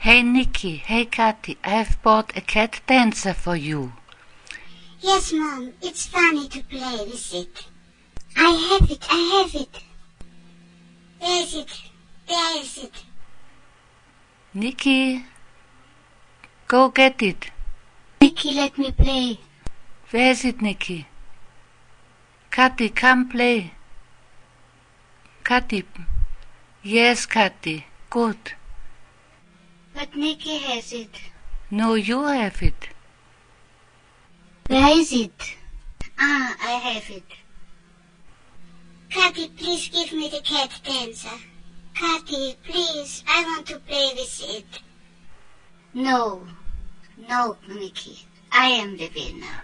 Hey Nikki, hey Kathi, I have bought a cat dancer for you. Yes, Mom, it's funny to play with it. I have it. Where is it? Nikki, go get it. Nikki, let me play. Where is it, Nikki? Kathi, come play. Kathi. Yes, Kathi. Good. But Nikki has it. No, you have it. Where is it? Ah, I have it. Kathi, please give me the cat dancer. Kathi, please, I want to play with it. No, Nikki, I am the winner.